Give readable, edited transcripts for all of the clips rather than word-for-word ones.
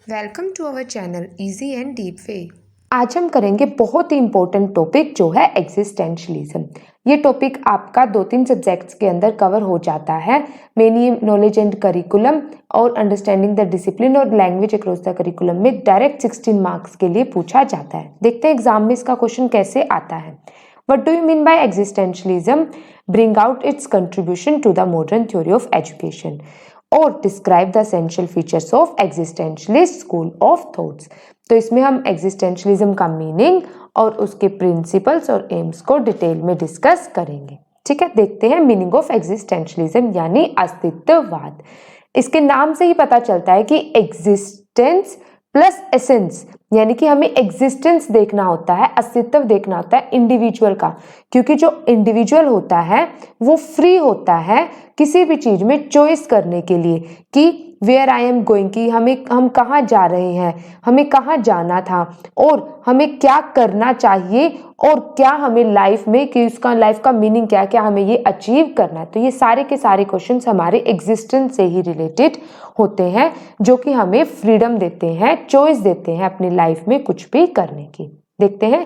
Welcome to our channel easy and deep way. आज हम करेंगे बहुत ही इंपॉर्टेंट टॉपिक जो है एग्जिस्टेंशलिज्म। ये टॉपिक आपका 2-3 सब्जेक्ट्स के अंदर कवर हो जाता है। मेनी नॉलेज एंड करिकुलम और अंडरस्टैंडिंग द डिसिप्लिन और लैंग्वेज अक्रॉस द करिकुलम में डायरेक्ट 16 मार्क्स के लिए पूछा जाता है। देखते हैं एग्जाम में इसका क्वेश्चन कैसे आता है। What do you mean by existentialism? Bring out its contribution to the modern theory of education. और describe the essential features of existentialist school of thoughts. तो इसमें हम एग्जिस्टेंशलिज्म का मीनिंग और उसके प्रिंसिपल्स और एम्स को डिटेल में डिस्कस करेंगे। ठीक है, देखते हैं मीनिंग ऑफ एग्जिस्टेंशलिज्म यानी अस्तित्ववाद। इसके नाम से ही पता चलता है कि एग्जिस्टेंस प्लस एसेंस, यानी कि हमें एग्जिस्टेंस देखना होता है, अस्तित्व देखना होता है इंडिविजुअल का, क्योंकि जो इंडिविजुअल होता है वो फ्री होता है किसी भी चीज में चॉइस करने के लिए कि वेयर आई एम गोइंग, कि हम कहाँ जा रहे हैं, हमें कहाँ जाना था और हमें क्या करना चाहिए और क्या हमें लाइफ में, कि उसका लाइफ का मीनिंग क्या है, क्या हमें ये अचीव करना है। तो ये सारे के सारे क्वेश्चंस हमारे एग्जिस्टेंस से ही रिलेटेड होते हैं, जो कि हमें फ्रीडम देते हैं, चॉइस देते हैं अपनी लाइफ में कुछ भी करने की। देखते हैं,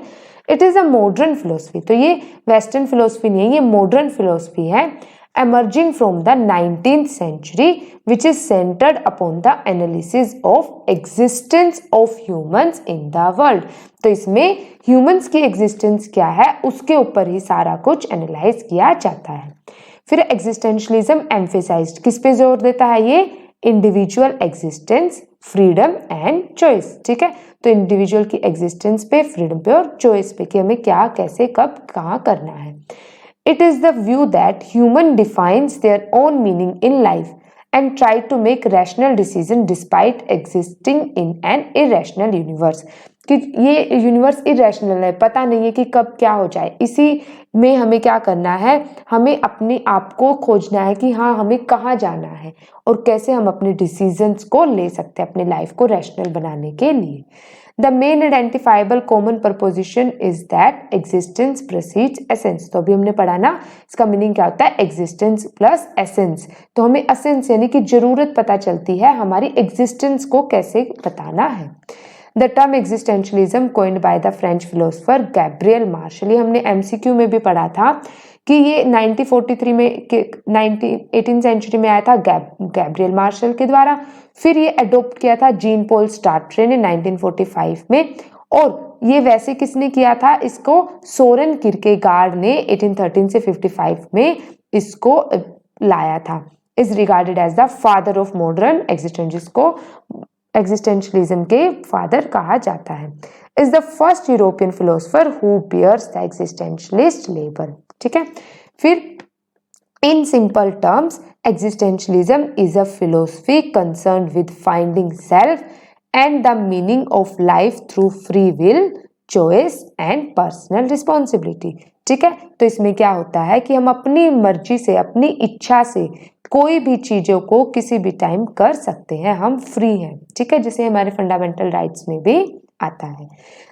it is a modern philosophy. तो ये वेस्टर्न फिलोसफी नहीं है, ये मॉडर्न फिलोसफी है, emerging from the 19th century, which is centered upon the analysis of existence of humans in the world। तो इसमें humans की existence क्या है उसके ऊपर ही सारा कुछ एनालाइज किया जाता है। फिर एग्जिस्टेंशलिज्म एम्फेसाइज्ड किस पे जोर देता है, ये individual existence, freedom and choice. ठीक है, तो इंडिविजुअल की एग्जिस्टेंस पे, फ्रीडम पे और चॉइस पे कि हमें क्या, कैसे, कब, कहाँ करना है। It is the view that human defines their own meaning in life and try to make rational decision despite existing in an irrational universe। कि ये यूनिवर्स इरेशनल है, पता नहीं है कि कब क्या हो जाए, इसी में हमें क्या करना है, हमें अपने आप को खोजना है कि हाँ हमें कहाँ जाना है और कैसे हम अपने डिसीजंस को ले सकते हैं अपने लाइफ को रैशनल बनाने के लिए। The main identifiable common proposition is that existence precedes essence। तो अभी हमने पढ़ा ना, इसका मीनिंग क्या होता है, existence plus essence। तो हमें essence यानी कि जरूरत पता चलती है, हमारी existence को कैसे बताना है। The term existentialism coined by the French philosopher Gabriel Marshall, ये हमने MCQ में भी पढ़ा था कि ये 1943 में 18th सेंचुरी में आया था गैब्रियल मार्शल के द्वारा। फिर ये अडोप्ट किया था जीन पॉल सार्त्रे ने 1945 में, और ये वैसे किसने किया था, इसको सोरेन किरकेगार्ड ने 1813 से 55 में इसको लाया था। Is regarded as the father of modern existence, जिसको एग्जिस्टेंशलिज्म के फादर कहा जाता है। Is the first European philosopher who bears the existentialist label. ठीक है, फिर in simple terms existentialism is a philosophy concerned with finding self and the meaning of life through free will, choice and personal responsibility। ठीक है, तो इसमें क्या होता है कि हम अपनी मर्जी से, अपनी इच्छा से कोई भी चीजों को किसी भी टाइम कर सकते हैं, हम फ्री हैं। ठीक है, जैसे हमारे फंडामेंटल राइट्स में भी आता है।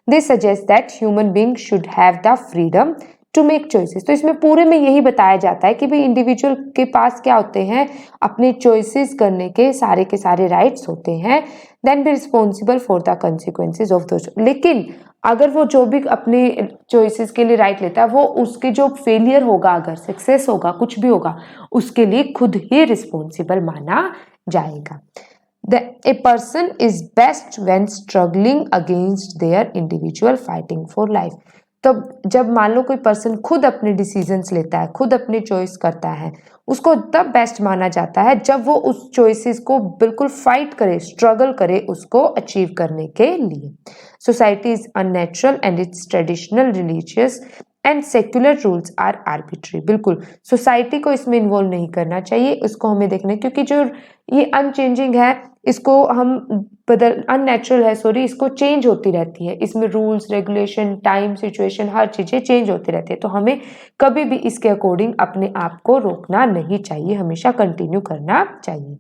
This suggest that human being should have the freedom to make choices. तो इसमें पूरे में यही बताया जाता है कि भाई इंडिविजुअल के पास क्या होते हैं, अपने चॉइसेस करने के सारे राइट्स होते हैं, then be responsible for the consequences of those. लेकिन अगर वो जो भी अपने चॉइसेस के लिए राइट लेता है, वो उसके जो फेलियर होगा, अगर सक्सेस होगा, कुछ भी होगा, उसके लिए खुद ही रिस्पॉन्सिबल माना जाएगा। A person is best when struggling against their individual fighting for life। तो जब मान लो कोई पर्सन खुद अपने डिसीजंस लेता है, खुद अपनी चॉइस करता है, उसको तब बेस्ट माना जाता है जब वो उस चॉइसेस को बिल्कुल फाइट करे, स्ट्रगल करे उसको अचीव करने के लिए। Society is unnatural and its traditional, religious and secular rules are arbitrary. बिल्कुल सोसाइटी को इसमें इन्वॉल्व नहीं करना चाहिए, उसको हमें देखना है, क्योंकि जो ये अनचेंजिंग है, इसको हम अननेचुरल है, सॉरी, इसको चेंज होती रहती है, इसमें रूल्स, रेगुलेशन, टाइम, सिचुएशन, हर चीजें चेंज होती रहती है। तो हमें कभी भी इसके अकॉर्डिंग अपने आप को रोकना नहीं चाहिए, हमेशा कंटिन्यू करना चाहिए।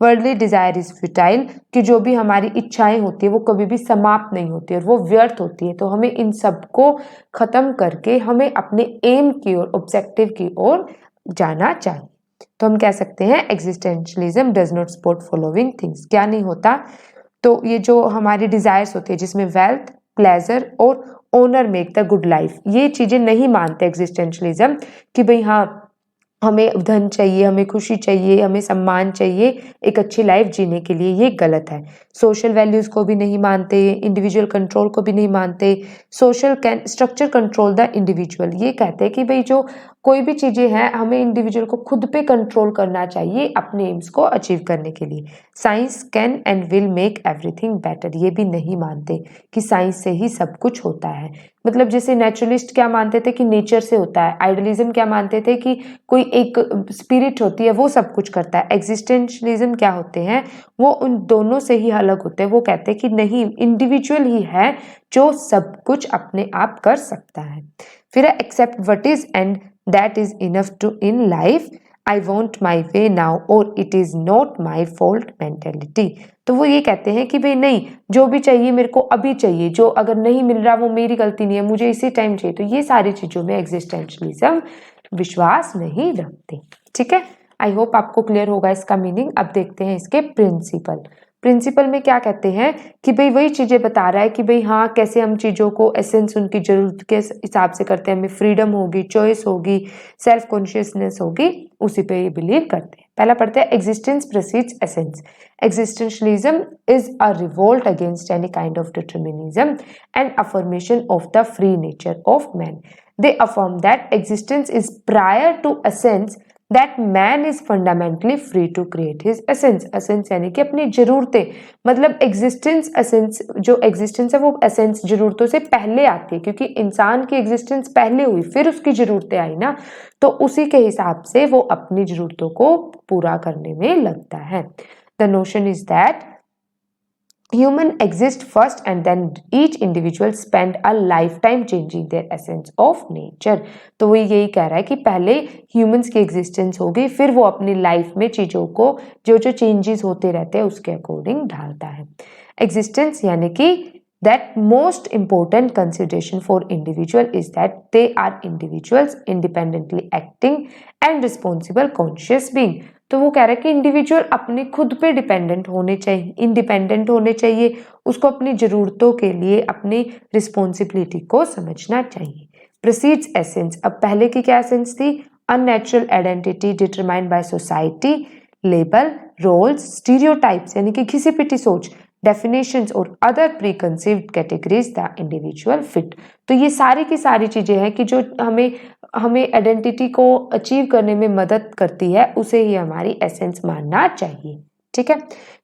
वर्ल्डली डिजायर इज फ्यूटाइल, कि जो भी हमारी इच्छाएं होती है वो कभी भी समाप्त नहीं होती और वो व्यर्थ होती है। तो हमें इन सब को खत्म करके हमें अपने एम की ओर, ऑब्जेक्टिव की ओर जाना चाहिए। तो हम कह सकते हैं existentialism does not support following things. क्या नहीं होता, तो ये जो हमारी डिजायर्स होती है जिसमें वेल्थ, प्लेजर और owner make the good life, ये चीजें नहीं मानते एग्जिस्टेंशलिज्म कि भाई हाँ हमें धन चाहिए, हमें खुशी चाहिए, हमें सम्मान चाहिए एक अच्छी लाइफ जीने के लिए, ये गलत है। सोशल वैल्यूज को भी नहीं मानते, इंडिविजुअल कंट्रोल को भी नहीं मानते। Social can structure control the individual, ये कहते हैं कि भाई जो कोई भी चीजें हैं हमें इंडिविजुअल को खुद पे कंट्रोल करना चाहिए अपने एम्स को अचीव करने के लिए। Science can and will make everything better, ये भी नहीं मानते कि साइंस से ही सब कुछ होता है। मतलब जैसे नेचुरलिस्ट क्या मानते थे कि नेचर से होता है, आइडियलिज्म क्या मानते थे कि कोई एक स्पिरिट होती है वो सब कुछ करता है। एग्जिस्टेंशलिज्म क्या होते हैं, वो उन दोनों से ही अलग होते हैं। वो कहते हैं कि नहीं, इंडिविजुअल ही है जो सब कुछ अपने आप कर सकता है। फिर है accept what is and that is enough to in life, I want my way now और it is not my fault mentality. तो वो ये कहते हैं कि भाई नहीं, जो भी चाहिए मेरे को अभी चाहिए, जो अगर नहीं मिल रहा वो मेरी गलती नहीं है, मुझे इसी टाइम चाहिए। तो ये सारी चीजों में एग्जिस्टेंशलिज्म विश्वास नहीं रखते। ठीक है, आई होप आपको क्लियर होगा इसका मीनिंग। अब देखते हैं इसके प्रिंसिपल। प्रिंसिपल में क्या कहते हैं कि भाई वही चीजें बता रहा है कि भाई हाँ कैसे हम चीजों को एसेंस उनकी जरूरत के हिसाब से करते हैं, हमें फ्रीडम होगी, चॉइस होगी, सेल्फ कॉन्शियसनेस होगी, उसी पे ये बिलीव करते हैं। पहला पढ़ते हैं existence precedes essence. Existentialism is a revolt against any kind of determinism and affirmation of the free nature of man. They affirm that existence is prior to essence, that man is fundamentally free to create his essence. Essence यानी कि अपनी जरूरतें, मतलब existence essence, जो existence है वो essence जरूरतों से पहले आती है, क्योंकि इंसान की existence पहले हुई फिर उसकी जरूरतें आई ना, तो उसी के हिसाब से वो अपनी जरूरतों को पूरा करने में लगता है। The notion is that human exist first and then each individual spend a lifetime changing their essence of nature. तो वो यही कह रहा है कि पहले humans की existence होगी, फिर वो अपनी लाइफ में चीजों को जो जो changes होते रहते हैं उसके अकॉर्डिंग ढालता है। Existence यानी कि that most important consideration for individual is that they are individuals independently acting and responsible conscious being. तो वो कह रहा है कि इंडिविजुअल अपने खुद पे डिपेंडेंट होने चाहिए, इंडिपेंडेंट होने चाहिए, उसको अपनी जरूरतों के लिए अपनी रिस्पॉन्सिबिलिटी को समझना चाहिए। प्रोसीड्स एसेंस, अब पहले की क्या एसेंस थी? Unnatural identity determined by society, label, roles, stereotypes यानी कि घिसी पिटी सोच, डेफिनेशंस और other preconceived categories the individual fit. तो ये सारी की सारी चीजें हैं कि जो हमें आइडेंटिटी को अचीव करने में मदद करती है, उसे ही हमारी एसेंस मानना चाहिए। ठीक है,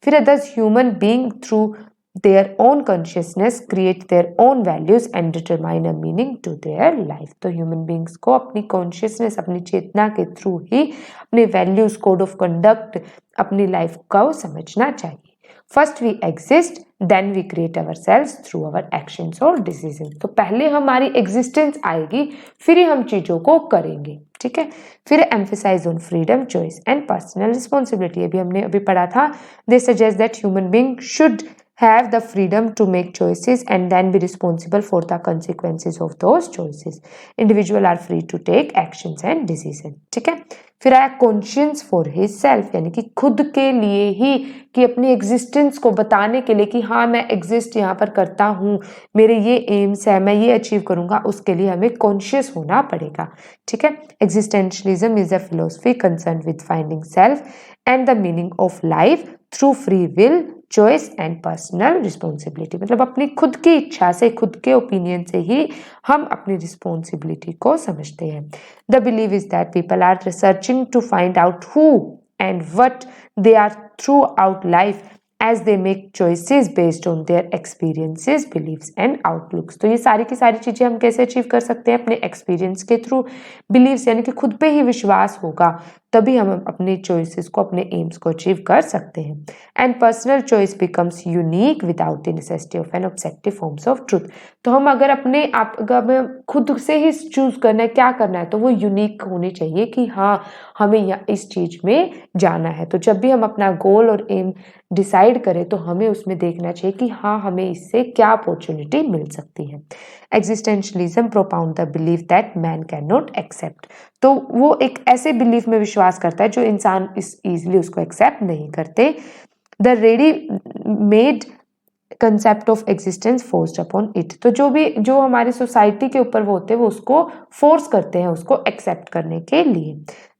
फिर दस human being through their own consciousness create their own values and determine a meaning to their life. तो human beings को अपनी consciousness, अपनी चेतना के थ्रू ही अपने values, code of conduct, अपनी लाइफ को समझना चाहिए। First we exist, then we create ourselves through our actions or decisions. तो पहले हमारी existence आएगी, फिर ही हम चीजों को करेंगे। ठीक है, फिर emphasize on freedom, choice and personal responsibility। ये भी हमने अभी पढ़ा था। They suggest that human being should have the freedom to make choices and then be responsible for the consequences of those choices. Individuals are free to take actions and decisions. ठीक है, फिर आया conscience for his self, यानी कि खुद के लिए ही, कि अपनी एग्जिस्टेंस को बताने के लिए कि हाँ मैं एग्जिस्ट यहाँ पर करता हूँ, मेरे ये एम्स है, मैं ये अचीव करूँगा, उसके लिए हमें कॉन्शियस होना पड़ेगा। ठीक है, existentialism is a philosophy concern with finding self and the meaning of life through free will, choice and personal responsibility. मतलब अपनी खुद की इच्छा से, खुद के ओपिनियन से ही हम अपनी रिस्पॉन्सिबिलिटी को समझते हैं। The believe is that people are researching to find out who and what they are throughout life as they make choices based on their experiences, beliefs and outlooks। तो ये सारी की सारी चीजें हम कैसे अचीव कर सकते हैं? अपने एक्सपीरियंस के थ्रू, बिलीव्स यानी कि खुद पे ही विश्वास होगा, तभी हम अपने चॉइसेस को, अपने एम्स को अचीव कर सकते हैं। And personal choice becomes unique without the necessity of an objective forms of truth. तो हम अगर अपने आप अगर खुद से ही चूज करना है क्या करना है, तो वो यूनिक होनी चाहिए कि हाँ हमें इस चीज में जाना है। तो जब भी हम अपना गोल और एम डिसाइड करें तो हमें उसमें देखना चाहिए कि हाँ हमें इससे क्या अपॉर्चुनिटी मिल सकती है। Existentialism propound the belief that man can not accept. तो वो एक ऐसे बिलीफ में विश्वास करता है जो इंसान इस इजीली उसको एक्सेप्ट नहीं करते। The ready made concept of existence forced upon it. तो जो हमारी सोसाइटी के ऊपर वो होते हैं वो उसको फोर्स करते हैं उसको एक्सेप्ट करने के लिए।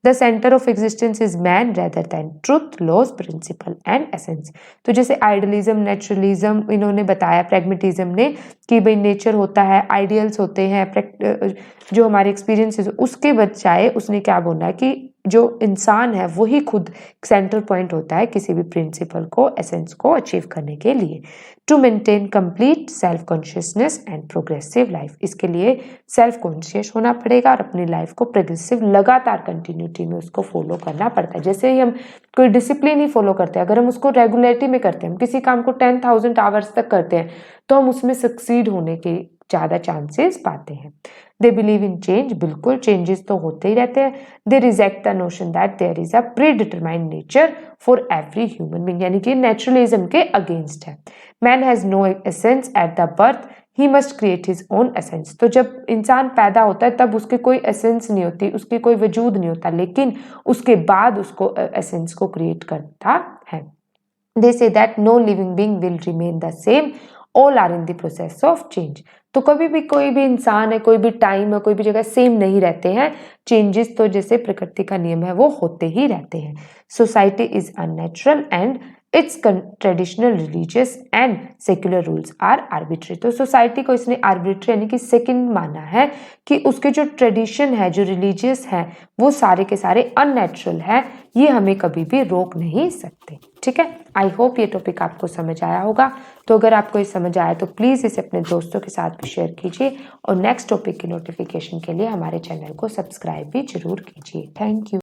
The centre of existence is man rather than truth, laws, principle and essence. तो जैसे आइडियलिज्म, नेचुरलिज्म इन्होंने बताया, प्रैग्मेटिज्म ने, कि भाई नेचर होता है, आइडियल्स होते हैं, जो हमारे एक्सपीरियंसेस, उसके बजाय उसने क्या बोला है कि जो इंसान है वही खुद सेंटर पॉइंट होता है किसी भी प्रिंसिपल को, एसेंस को अचीव करने के लिए। To maintain complete self consciousness and progressive life, इसके लिए सेल्फ कॉन्शियस होना पड़ेगा और अपनी लाइफ को प्रोग्रेसिव लगातार कंटिन्यूटी में उसको फॉलो करना पड़ता है। जैसे ही हम कोई डिसिप्लिन ही फॉलो करते हैं, अगर हम उसको रेगुलरिटी में करते हैं, हम किसी काम को 10,000 आवर्स तक करते हैं, तो हम उसमें सक्सीड होने के ज़्यादा चांसेस पाते हैं। दे बिलीव इन चेंज, बिल्कुल चेंजेस तो होते ही रहते हैं। They reject the notion that there is a predetermined nature for every human being, यानी कि नेचुरलिज्म के अगेंस्ट है। Man has no essence at the birth, he must create his own essence. तो जब इंसान पैदा होता है तब उसकी कोई एसेंस नहीं होती, उसकी कोई वजूद नहीं होता, लेकिन उसके बाद उसको एसेंस को क्रिएट करता है। They say that no living being will remain the same, all are in the process of change। तो कभी भी कोई भी इंसान है, कोई भी टाइम है, कोई भी जगह सेम नहीं रहते हैं। चेंजेस तो जैसे प्रकृति का नियम है वो होते ही रहते हैं। Society is unnatural and its traditional, religious and secular rules are arbitrary. तो सोसाइटी को इसने आर्बिट्री यानी कि सेकंड माना है कि उसके जो ट्रेडिशन है, जो रिलीजियस है, वो सारे के सारे अननेचुरल है, ये हमें कभी भी रोक नहीं सकते। ठीक है, आई होप ये टॉपिक आपको समझ आया होगा। तो अगर आपको ये समझ आया तो प्लीज़ इसे अपने दोस्तों के साथ भी शेयर कीजिए और नेक्स्ट टॉपिक की नोटिफिकेशन के लिए हमारे चैनल को सब्सक्राइब भी जरूर कीजिए। Thank you.